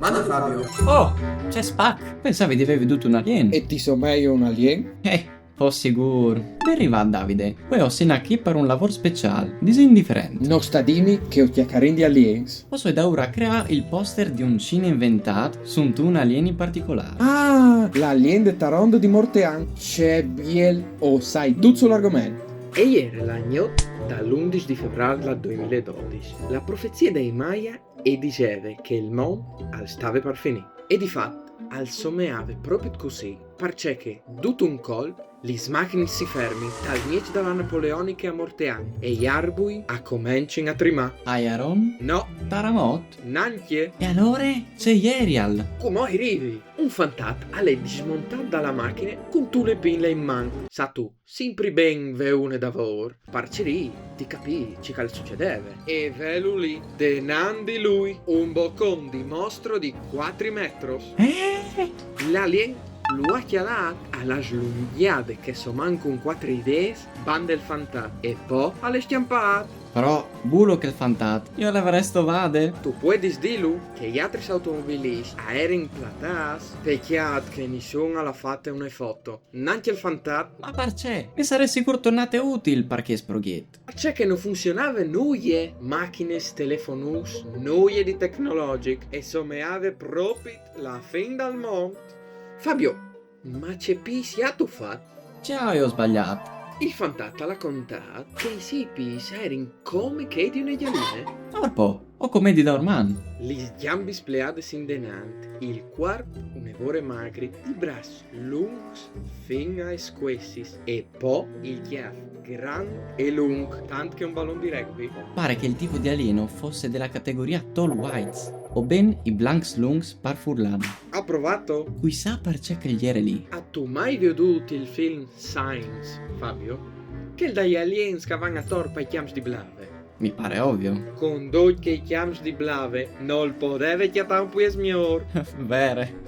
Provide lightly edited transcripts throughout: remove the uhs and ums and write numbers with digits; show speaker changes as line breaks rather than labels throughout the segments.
Manda Fabio.
Oh, c'è Spac. Pensavi di aver veduto un alien?
E ti so meglio un alien?
Po' sicuro. Ben arrivato, Davide. Poi ho segnato qui per un lavoro speciale, disegno differente.
Non sta dimmi che ho chiacchierin di aliens.
Posso da ora creare il poster di un cine inventato su un alien in particolare.
Ah, l'alien de Tarondo di Mortean. C'è biel o sai tutto sull'argomento.
E ieri l'agno dall'11 di febbraio del 2012. La profezia dei Maya e diceva che il mondo stava per finire. E di fatto, al someave proprio così, perché tutto un colpo, le macchine si fermi, dal niente dalla napoleonica a Mortean, e gli arbui a cominciano a trimare.
Iron?
No,
Taramot?
nanche.
E allora c'è Ariel.
Come arrivi? Un fantasma alle dismontato dalla macchina con tu le pinle in mano. Sa tu, sempre ben veune davor. Parcerì, ti capì, ci cal succedeva. E velu lì, denan di lui, un boccon di mostro di 4 metri. L'alien lo ha chiamato alla slunghiade che so manco un 4 idee, banda il fantasma. E poi alle schiampate.
Però, bulo che il fantato. Io l'avrei vade.
Tu puoi dirlo che gli altri automobilisti erano platati, peccato che nessuno ha fatto una foto, neanche il fantasma.
Ma perché? Mi sarei sicuro tornate utili perché sproghetto.
C'è che non funzionava nulla, macchine, telefonus, nulla di tecnologico e someave proprio la fin dal mondo. Fabio, ma c'è pisiato fatto?
Ciao, io ho sbagliato.
Il fantasma l'ha contato che i sipis erano come che di una gialine.
Orpo, o commedi da orman.
Gli gambi spleades in denanti, il quarto un'evore magri, i bracci lungs fin a squessis e poi il chiaffo grande e lungo, tanto che un ballon di rugby.
Pare che il tipo di alieno fosse della categoria Tall Whites, o ben i Blancs Lungs par Furlan.
Ha provato?
Chissà perché che gli era lì.
Ha tu mai veduto il film Science, Fabio? Che dagli aliens che vanno a torpa i chiams di blave.
Mi pare ovvio.
Con doi che i chiams di blave non poteva chiamare un po' smior.
Vere.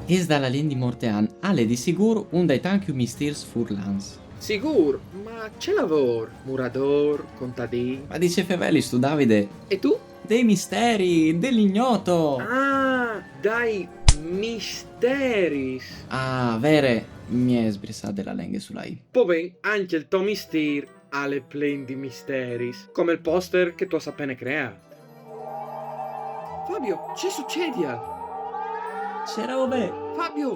Es dall'alien di Mortean, alle di sicuro un dei tanchi mistirs Furlans.
Sicuro, ma c'è lavoro, murador, contadino.
Ma dice Fevelis tu, Davide,
E tu?
dei misteri, dell'ignoto.
Ah, dai misteris.
Ah, vere, mi è sbrissata la lingua sulla I.
Poi ben, anche il tuo mister ha le plen di misteris, come il poster che tu hai appena creato. Fabio, che succede?
C'era vabbè.
Fabio!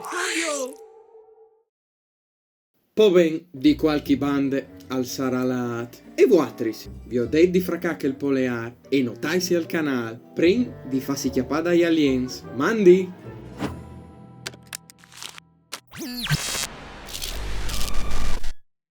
Poi ben, di qualche bande al saralat. E vuatris, vi ho detto di fracacche il polear e notaisi al canale, prim di farsi chiappare dagli aliens. Mandi!